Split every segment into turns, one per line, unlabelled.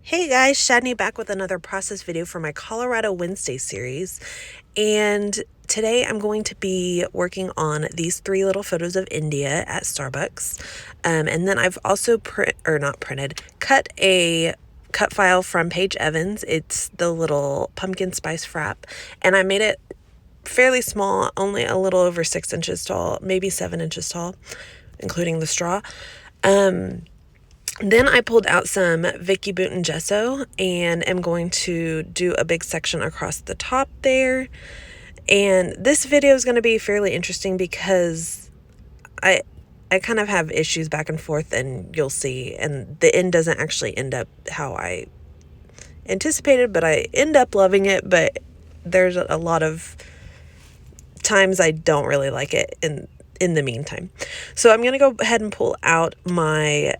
Hey guys, Shadney back with another process video for my Colorado Wednesday series. And today I'm going to be working on these three little photos of India at Starbucks. And then I've also cut a cut file from Paige Evans. It's the little pumpkin spice frap. And I made it fairly small, only a little over 6 inches tall, maybe 7 inches tall, including the straw. Then I pulled out some Vicky Boonton gesso and am going to do a big section across the top there. And this video is going to be fairly interesting because I kind of have issues back and forth, and you'll see. And the end doesn't actually end up how I anticipated, but I end up loving it. But there's a lot of times I don't really like it in the meantime. So I'm going to go ahead and pull out my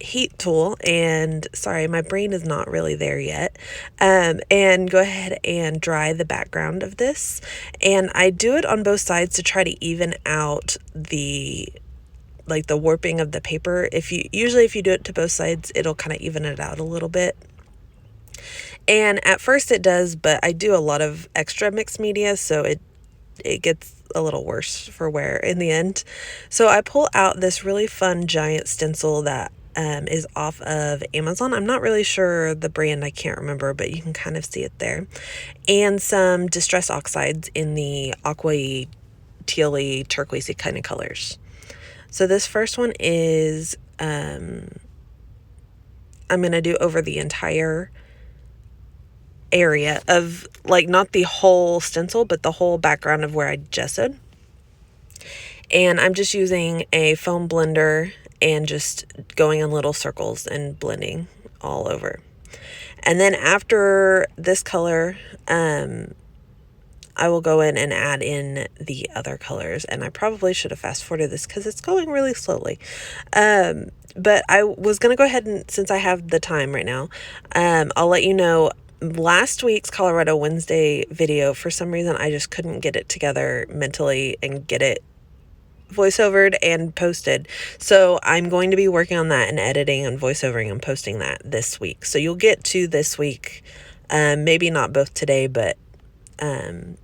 heat tool, and sorry, my brain is not really there yet, and go ahead and dry the background of this. And I do it on both sides to try to even out the warping of the paper. If you do it to both sides, it'll kind of even it out a little bit. And at first it does, but I do a lot of extra mixed media, so it gets a little worse for wear in the end. So I pull out this really fun giant stencil that is off of Amazon. I'm not really sure the brand, I can't remember, but you can kind of see it there. And some Distress Oxides in the aqua-y, teal-y, turquoisey kind of colors. So this first one is, I'm going to do over the entire area of, not the whole stencil, but the whole background of where I gessoed. And I'm just using a foam blender and just going in little circles and blending all over. And then after this color, I will go in and add in the other colors. And I probably should have fast forwarded this because it's going really slowly. But I was going to go ahead and, since I have the time right now, I'll let you know last week's Colorado Wednesday video, for some reason, I just couldn't get it together mentally and get it voiceovered and posted. So I'm going to be working on that and editing and voiceovering and posting that this week. So you'll get to this week, maybe not both today, but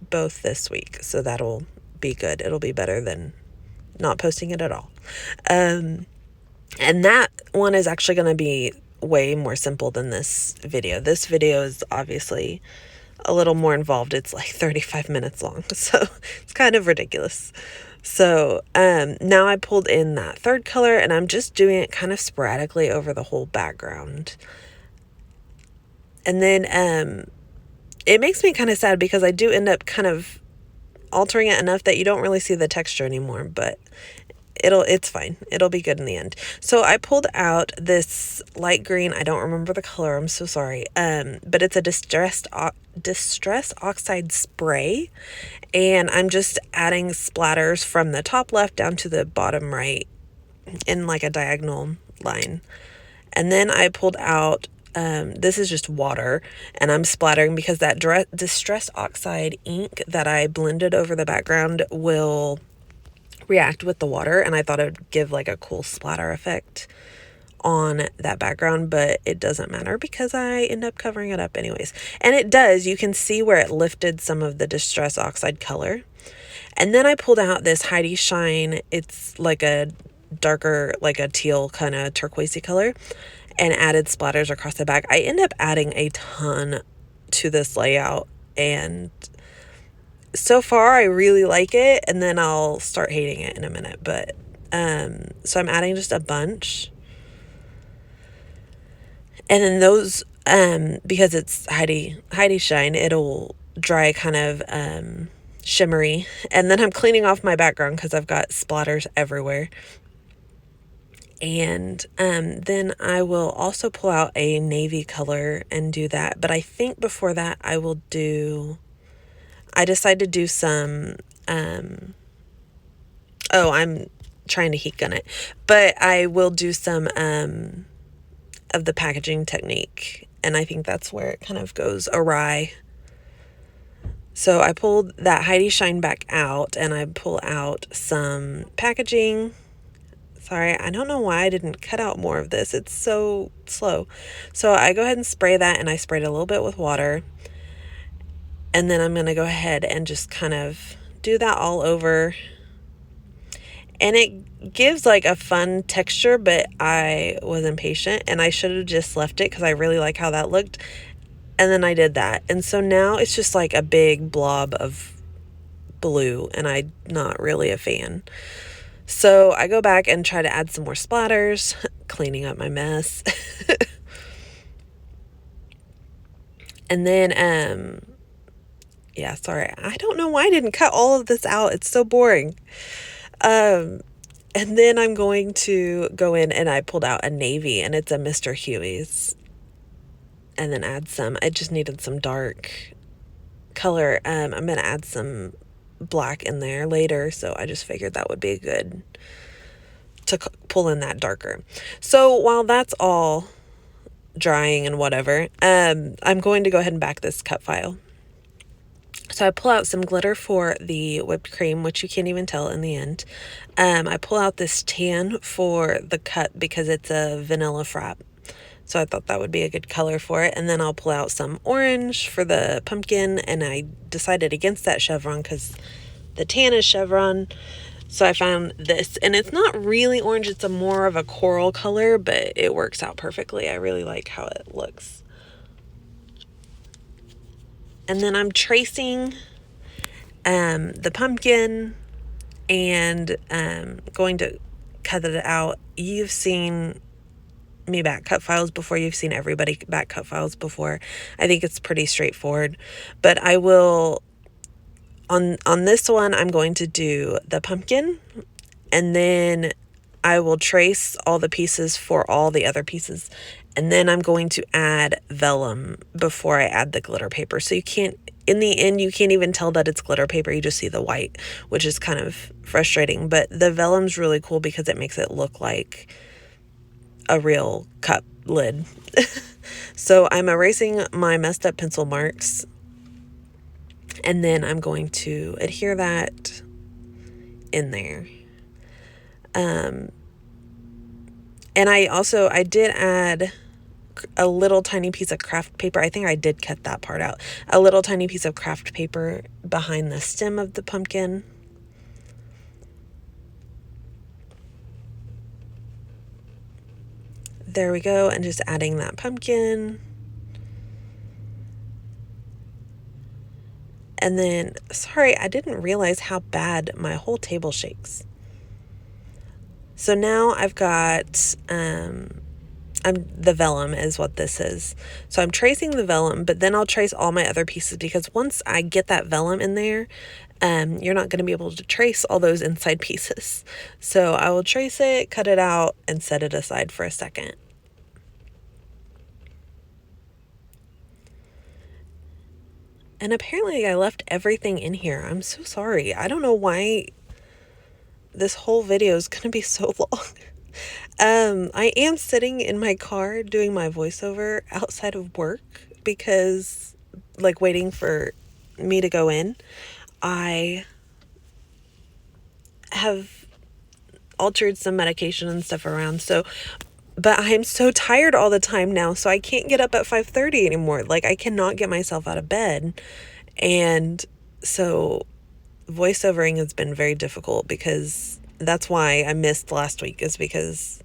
both this week. So that'll be good. It'll be better than not posting it at all. And that one is actually going to be way more simple than this video. This video is obviously a little more involved. It's like 35 minutes long, so it's kind of ridiculous. So now I pulled in that third color, and I'm just doing it kind of sporadically over the whole background. And then it makes me kind of sad because I do end up kind of altering it enough that you don't really see the texture anymore, but it's fine. It'll be good in the end. So I pulled out this light green. I don't remember the color. I'm so sorry. But it's a distress oxide spray. And I'm just adding splatters from the top left down to the bottom right in like a diagonal line. And then I pulled out, this is just water, and I'm splattering because that distress oxide ink that I blended over the background will react with the water, and I thought it would give like a cool splatter effect on that background, but it doesn't matter because I end up covering it up anyways. And it does, you can see where it lifted some of the distress oxide color. And then I pulled out this Heidi Shine. It's like a darker, like a teal kind of turquoisey color, and added splatters across the back. I end up adding a ton to this layout, and so far I really like it, and then I'll start hating it in a minute. But so I'm adding just a bunch, and then those because it's Heidi Shine, it'll dry kind of shimmery. And then I'm cleaning off my background because I've got splatters everywhere. And then I will also pull out a navy color and do that. But I think before that I decided to do some, I'm trying to heat gun it, but I will do some of the packaging technique, and I think that's where it kind of goes awry. So I pulled that Heidi Shine back out, and I pull out some packaging, Sorry, I don't know why I didn't cut out more of this. It's so slow. So I go ahead and spray that, and I sprayed a little bit with water. And then I'm going to go ahead and just kind of do that all over. And it gives like a fun texture, but I was impatient and I should have just left it because I really like how that looked. And then I did that. And so now it's just like a big blob of blue, and I'm not really a fan. So I go back and try to add some more splatters, cleaning up my mess. And then, yeah, sorry. I don't know why I didn't cut all of this out. It's so boring. And then I'm going to go in, and I pulled out a navy, and it's a Mr. Huey's. And then add some, I just needed some dark color. I'm going to add some black in there later, so I just figured that would be good to pull in that darker. So while that's all drying and whatever, I'm going to go ahead and back this cut file. So I pull out some glitter for the whipped cream, which you can't even tell in the end. I pull out this tan for the cut because it's a vanilla frap. So I thought that would be a good color for it. And then I'll pull out some orange for the pumpkin. And I decided against that chevron because the tan is chevron. So I found this. And it's not really orange. It's a more of a coral color, but it works out perfectly. I really like how it looks. And then I'm tracing the pumpkin and going to cut it out. You've seen me back cut files before. You've seen everybody back cut files before. I think it's pretty straightforward, but I will on this one I'm going to do the pumpkin, and then I will trace all the pieces for all the other pieces, and then I'm going to add vellum before I add the glitter paper. So you can't, in the end, you can't even tell that it's glitter paper. You just see the white, which is kind of frustrating, but the vellum's really cool because it makes it look like a real cup lid. So I'm erasing my messed up pencil marks, and then I'm going to adhere that in there. And I did add a little tiny piece of craft paper. I think I did cut that part out. A little tiny piece of craft paper behind the stem of the pumpkin. There we go, and just adding that pumpkin. And then, sorry, I didn't realize how bad my whole table shakes. So now I've got, the vellum is what this is. So I'm tracing the vellum, but then I'll trace all my other pieces because once I get that vellum in there, you're not going to be able to trace all those inside pieces. So I will trace it, cut it out, and set it aside for a second. And apparently I left everything in here. I'm so sorry. I don't know why this whole video is going to be so long. I am sitting in my car doing my voiceover outside of work because, like, waiting for me to go in. I have altered some medication and stuff around, but I'm so tired all the time now, so I can't get up at 5:30 anymore. Like, I cannot get myself out of bed. And so voiceovering has been very difficult because that's why I missed last week, is because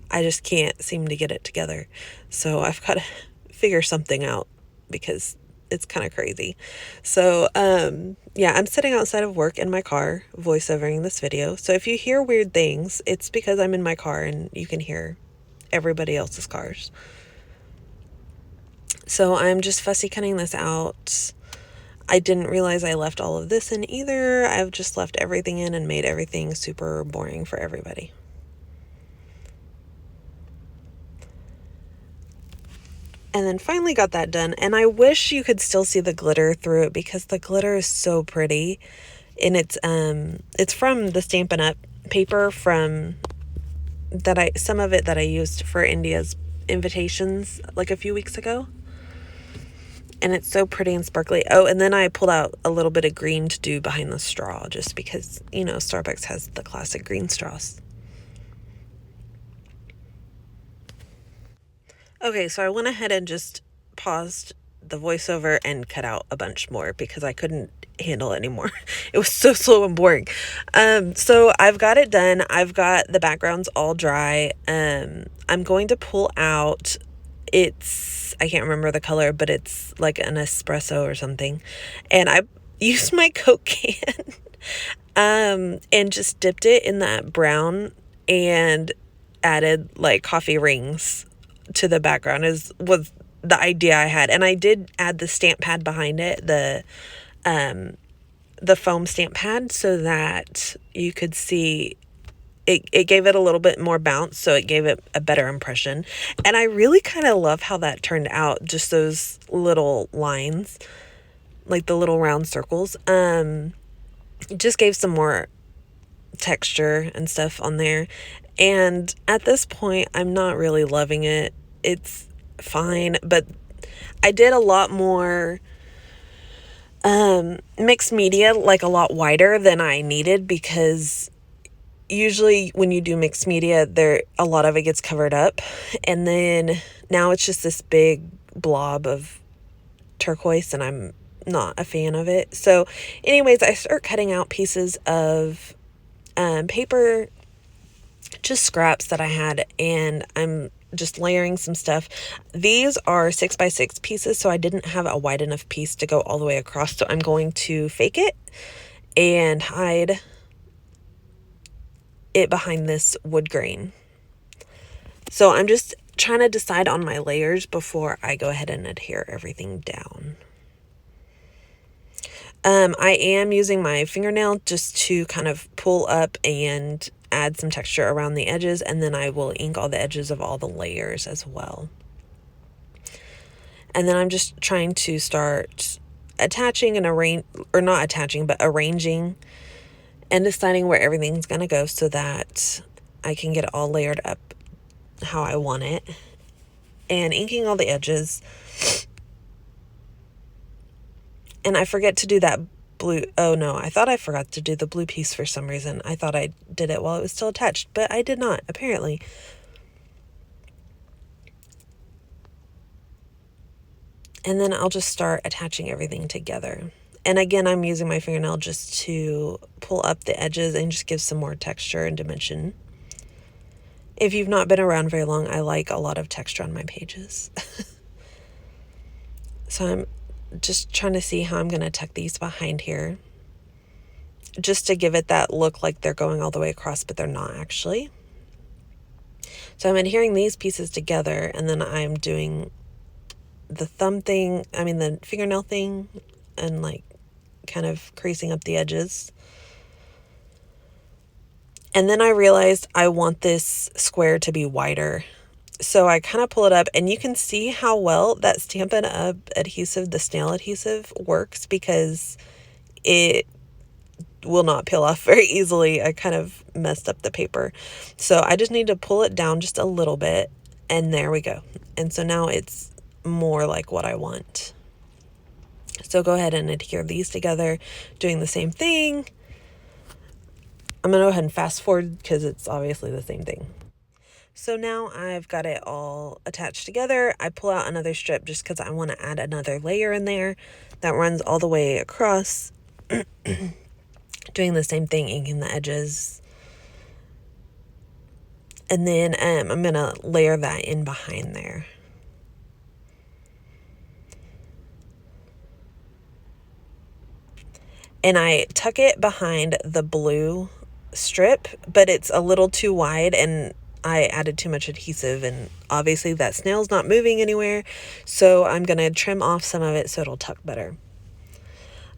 I just can't seem to get it together. So I've got to figure something out because it's kind of crazy. So, yeah, I'm sitting outside of work in my car voiceovering this video. So if you hear weird things, it's because I'm in my car and you can hear everybody else's cars. So I'm just fussy cutting this out. I didn't realize I left all of this in either. I've just left everything in and made everything super boring for everybody. And then finally got that done. And I wish you could still see the glitter through it because the glitter is so pretty. And it's from the Stampin' Up! Paper from some of it that I used for India's invitations like a few weeks ago. And it's so pretty and sparkly. Oh, and then I pulled out a little bit of green to do behind the straw just because, Starbucks has the classic green straws. Okay, so I went ahead and just paused the voiceover and cut out a bunch more because I couldn't handle it anymore. It was so slow and boring. So I've got it done. I've got the backgrounds all dry. I'm going to pull out, I can't remember the color, but it's like an espresso or something. And I used my Coke can and just dipped it in that brown and added like coffee rings to the background was the idea I had. And I did add the stamp pad behind it, the foam stamp pad, so that you could see it gave it a little bit more bounce, so it gave it a better impression. And I really kind of love how that turned out, just those little lines, like the little round circles. It just gave some more texture and stuff on there. And at this point, I'm not really loving it. It's fine, but I did a lot more mixed media, like a lot wider than I needed, because usually when you do mixed media, a lot of it gets covered up, and then now it's just this big blob of turquoise, and I'm not a fan of it. So anyways, I start cutting out pieces of paper, just scraps that I had, and I'm just layering some stuff. These are 6x6 pieces, so I didn't have a wide enough piece to go all the way across, so I'm going to fake it and hide it behind this wood grain. So I'm just trying to decide on my layers before I go ahead and adhere everything down. I am using my fingernail just to kind of pull up and add some texture around the edges, and then I will ink all the edges of all the layers as well. And then I'm just trying to start attaching and arranging and deciding where everything's going to go so that I can get it all layered up how I want it, and inking all the edges. And I forget to do that blue. Oh no, I thought I forgot to do the blue piece for some reason. I thought I did it while it was still attached, but I did not, apparently. And then I'll just start attaching everything together. And again, I'm using my fingernail just to pull up the edges and just give some more texture and dimension. If you've not been around very long, I like a lot of texture on my pages. So I'm just trying to see how I'm going to tuck these behind here, just to give it that look like they're going all the way across, but they're not actually. So I'm adhering these pieces together, and then I'm doing the the fingernail thing, and like kind of creasing up the edges. And then I realized I want this square to be wider. So I kind of pull it up, and you can see how well that Stampin' Up! Adhesive, the snail adhesive, works, because it will not peel off very easily. I kind of messed up the paper. So I just need to pull it down just a little bit, and there we go. And so now it's more like what I want. So go ahead and adhere these together, doing the same thing. I'm going to go ahead and fast forward because it's obviously the same thing. So now I've got it all attached together. I pull out another strip just because I want to add another layer in there that runs all the way across. Doing the same thing, inking the edges. And then I'm going to layer that in behind there. And I tuck it behind the blue strip, but it's a little too wide, and I added too much adhesive, and obviously that snail's not moving anywhere, so I'm going to trim off some of it so it'll tuck better.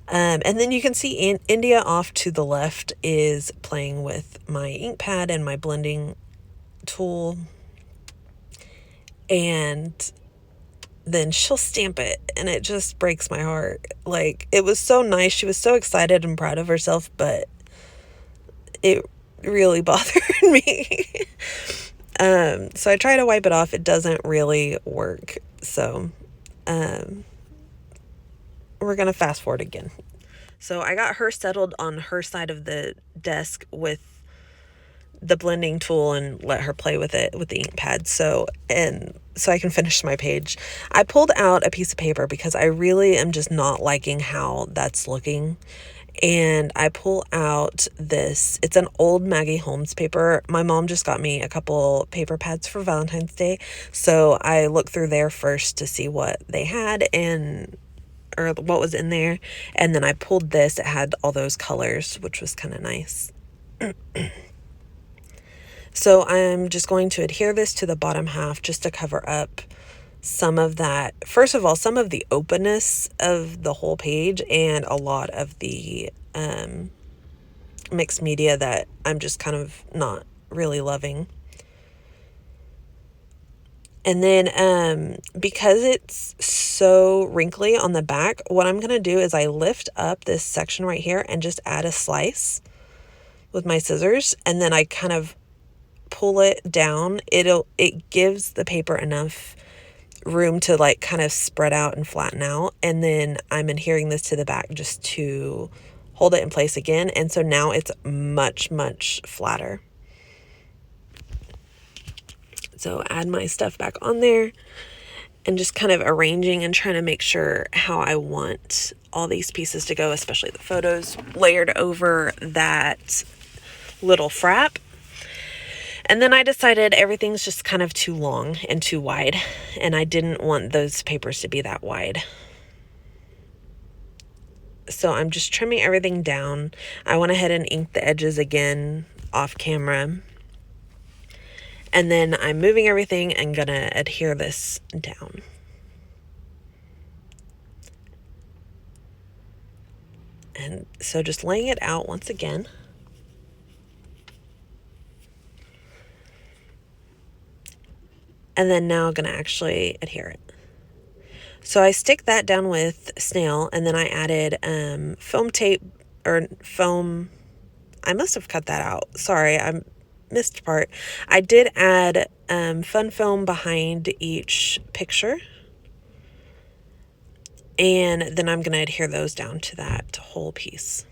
And then you can see India off to the left is playing with my ink pad and my blending tool, and then she'll stamp it, and it just breaks my heart. Like, it was so nice. She was so excited and proud of herself, but it really bothered me. So I try to wipe it off. It doesn't really work. So we're going to fast forward again. So I got her settled on her side of the desk with the blending tool and let her play with it with the ink pad. So, and so I can finish my page. I pulled out a piece of paper because I really am just not liking how that's looking. And I pull out this, it's an old Maggie Holmes paper. My mom just got me a couple paper pads for Valentine's Day. So I looked through there first to see what they had or what was in there. And then I pulled this, it had all those colors, which was kind of nice. So I'm just going to adhere this to the bottom half just to cover up some of that. First of all, some of the openness of the whole page and a lot of the mixed media that I'm just kind of not really loving. And then because it's so wrinkly on the back, what I'm going to do is I lift up this section right here and just add a slice with my scissors, and then I kind of pull it down. It gives the paper enough room to like kind of spread out and flatten out, and then I'm adhering this to the back just to hold it in place again, and so now it's much flatter. So add my stuff back on there and just kind of arranging and trying to make sure how I want all these pieces to go, especially the photos layered over that little frap. And then I decided everything's just kind of too long and too wide, and I didn't want those papers to be that wide. So I'm just trimming everything down. I went ahead and inked the edges again off camera. And then I'm moving everything and gonna adhere this down. And so just laying it out once again. And then now I'm going to actually adhere it. So I stick that down with snail, and then I added foam tape or foam. I must have cut that out. Sorry, I missed part. I did add fun foam behind each picture. And then I'm going to adhere those down to that whole piece.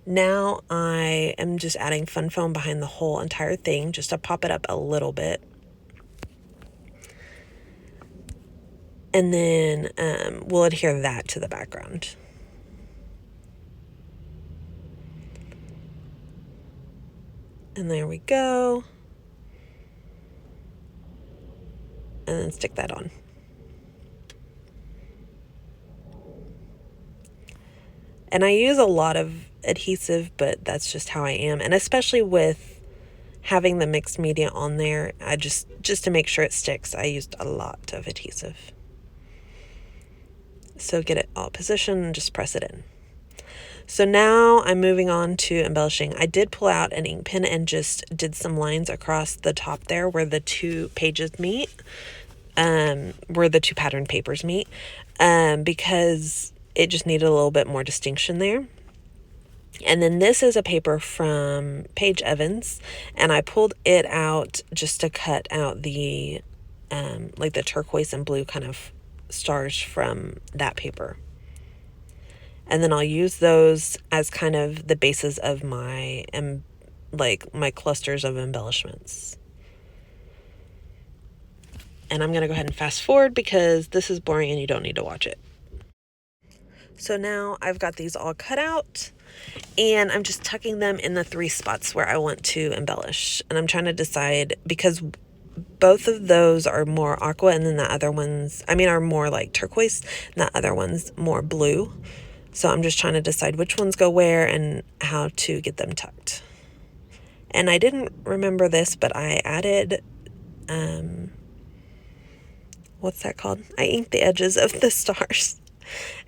Now I am just adding fun foam behind the whole entire thing just to pop it up a little bit. And then we'll adhere that to the background. And there we go. And then stick that on. And I use a lot of adhesive, but that's just how I am. And especially with having the mixed media on there, I just to make sure it sticks, I used a lot of adhesive. So get it all positioned and just press it in. So now I'm moving on to embellishing. I did pull out an ink pen and just did some lines across the top there where the two pages meet, where the two pattern papers meet, because it just needed a little bit more distinction there. And then this is a paper from Paige Evans, and I pulled it out just to cut out the like the turquoise and blue kind of stars from that paper. And then I'll use those as kind of the basis of my my clusters of embellishments. And I'm going to go ahead and fast forward because this is boring and you don't need to watch it. So now I've got these all cut out, and I'm just tucking them in the 3 spots where I want to embellish. And I'm trying to decide, because both of those are more aqua, and then the other ones, are more like turquoise, and the other one's more blue. So I'm just trying to decide which ones go where and how to get them tucked. And I didn't remember this, but I added, what's that called? I inked the edges of the stars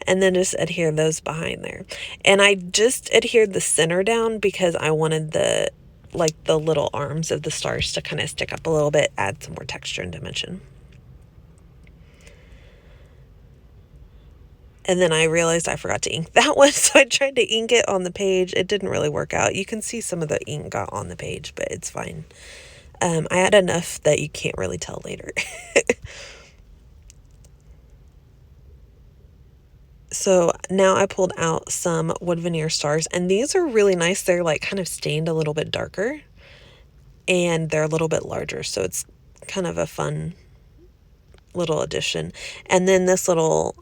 and then just adhere those behind there. And I just adhered the center down because I wanted the little arms of the stars to kind of stick up a little bit, add some more texture and dimension. And then I realized I forgot to ink that one, so I tried to ink it on the page. It didn't really work out. You can see some of the ink got on the page, but it's fine. I had enough that you can't really tell later. So now I pulled out some wood veneer stars, and these are really nice. They're like kind of stained a little bit darker, and they're a little bit larger, so it's kind of a fun little addition. And then this little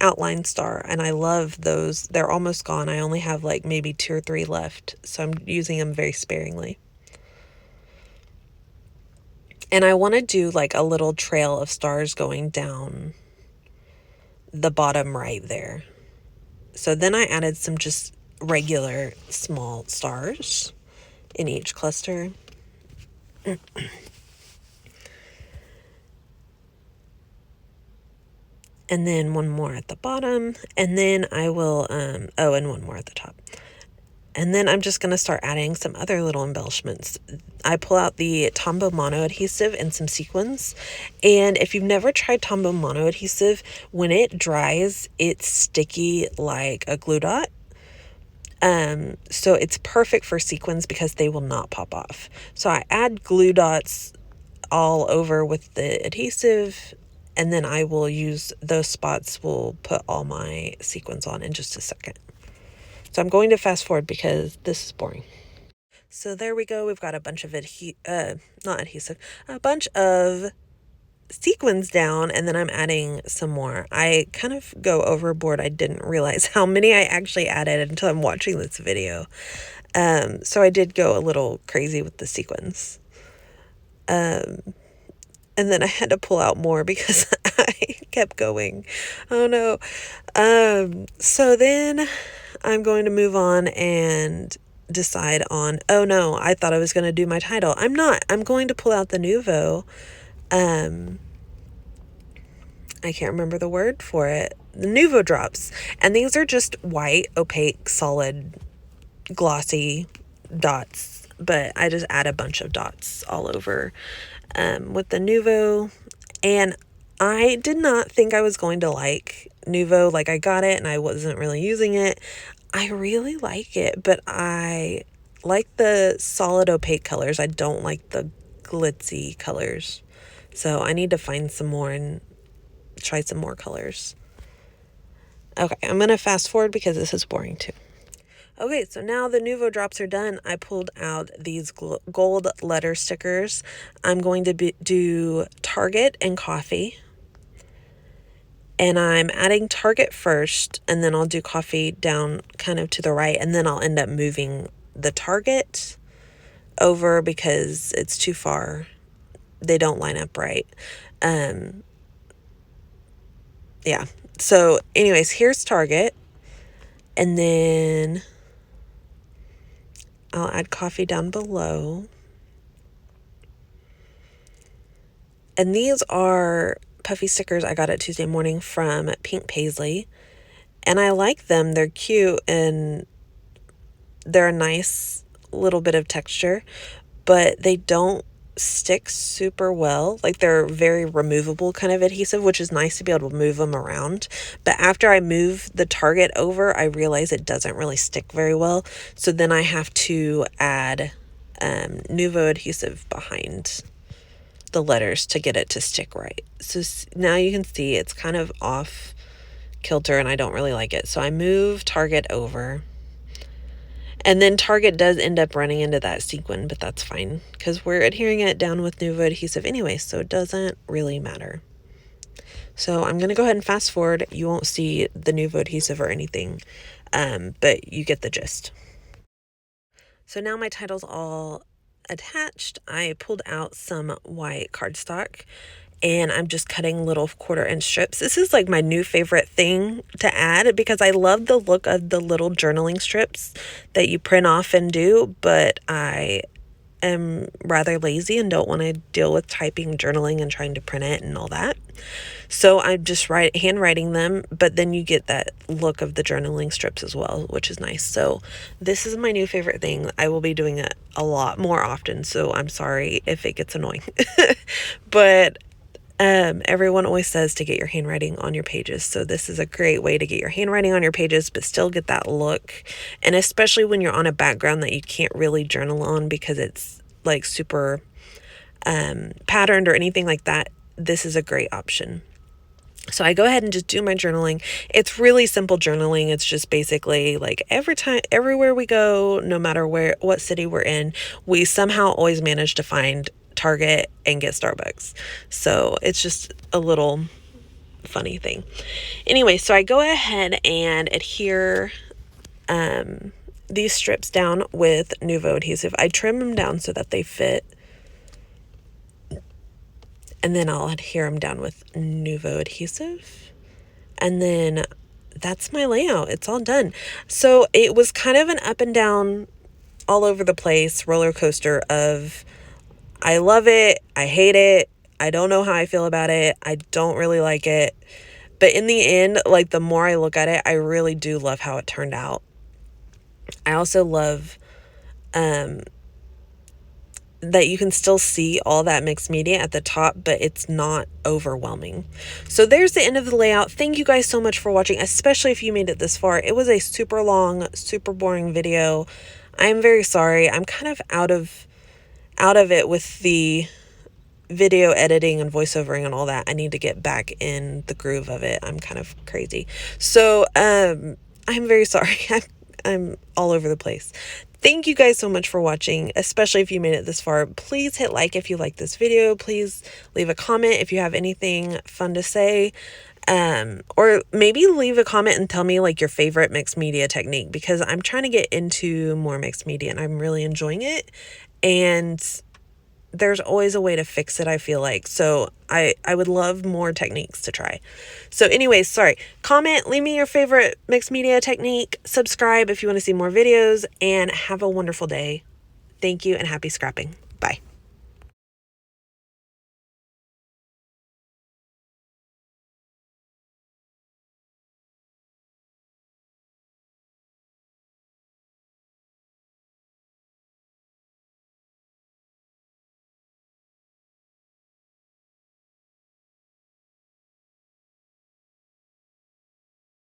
outline star, and I love those. They're almost gone. I only have like maybe 2 or 3 left, so I'm using them very sparingly. And I want to do like a little trail of stars going down the bottom right there. So then I added some just regular small stars in each cluster. And then one more at the bottom, and then I will, and one more at the top. And then I'm just going to start adding some other little embellishments. I pull out the Tombow Mono adhesive and some sequins. And if you've never tried Tombow Mono adhesive, when it dries, it's sticky like a glue dot. So it's perfect for sequins because they will not pop off. So I add glue dots all over with the adhesive, and then I will use those spots. We'll put all my sequins on in just a second. So I'm going to fast forward because this is boring. So there we go. We've got a bunch of a bunch of sequins down, and then I'm adding some more. I kind of go overboard. I didn't realize how many I actually added until I'm watching this video. So I did go a little crazy with the sequins. And then I had to pull out more because I kept going. Oh no. So then I'm going to move on and decide on, oh no, I thought I was going to do my title. I'm not. I'm going to pull out the Nouveau. I can't remember the word for it. The Nouveau drops. And these are just white, opaque, solid, glossy dots. But I just add a bunch of dots all over with the Nouveau. And I did not think I was going to like Nouveau. Like, I got it and I wasn't really using it. I really like it, but I like the solid opaque colors. I don't like the glitzy colors. So I need to find some more and try some more colors. Okay, I'm going to fast forward because this is boring too. Okay, so now the Nouveau drops are done. I pulled out these gold letter stickers. I'm going to do Target and coffee. And I'm adding Target first, and then I'll do coffee down kind of to the right, and then I'll end up moving the Target over because it's too far. They don't line up right. Yeah. So anyways, here's Target. And then I'll add coffee down below. And these are puffy stickers I got at Tuesday Morning from Pink Paisley. And I like them. They're cute and they're a nice little bit of texture, but they don't stick super well. Like, they're very removable kind of adhesive, which is nice to be able to move them around. But after I move the Target over, I realize it doesn't really stick very well. So then I have to add Nouveau adhesive behind the letters to get it to stick right. So now you can see it's kind of off kilter and I don't really like it. So I move Target over. And then Target does end up running into that sequin, but that's fine because we're adhering it down with Nouveau adhesive anyway, so it doesn't really matter. So I'm going to go ahead and fast forward. You won't see the Nouveau adhesive or anything, but you get the gist. So now my title's all attached. I pulled out some white cardstock and I'm just cutting little 1/4-inch strips. This is like my new favorite thing to add because I love the look of the little journaling strips that you print off and do, but I am rather lazy and don't want to deal with typing, journaling, and trying to print it and all that. So I'm just handwriting them, but then you get that look of the journaling strips as well, which is nice. So this is my new favorite thing. I will be doing it a lot more often, so I'm sorry if it gets annoying. But everyone always says to get your handwriting on your pages. So this is a great way to get your handwriting on your pages, but still get that look. And especially when you're on a background that you can't really journal on because it's like super patterned or anything like that, this is a great option. So I go ahead and just do my journaling. It's really simple journaling. It's just basically like everywhere we go, no matter what city we're in, we somehow always manage to find Target and get Starbucks. So it's just a little funny thing. Anyway, so I go ahead and adhere these strips down with Nuvo adhesive. I trim them down so that they fit, and then I'll adhere them down with Nuvo adhesive, and then that's my layout. It's all done. So it was kind of an up and down, all over the place roller coaster of I love it, I hate it, I don't know how I feel about it, I don't really like it. But in the end, like, the more I look at it, I really do love how it turned out. I also love that you can still see all that mixed media at the top, but it's not overwhelming. So there's the end of the layout. Thank you guys so much for watching, especially if you made it this far. It was a super long, super boring video. I'm very sorry. I'm kind of out of it with the video editing and voiceovering and all that. I need to get back in the groove of it. I'm kind of crazy. So I'm very sorry. I'm all over the place. Thank you guys so much for watching, especially if you made it this far. Please hit like if you like this video. Please leave a comment if you have anything fun to say. Or maybe leave a comment and tell me like your favorite mixed media technique, because I'm trying to get into more mixed media and I'm really enjoying it. And there's always a way to fix it, I feel like. So I would love more techniques to try. So anyways, sorry. Comment, leave me your favorite mixed media technique, subscribe if you want to see more videos, and have a wonderful day. Thank you and happy scrapping. Bye.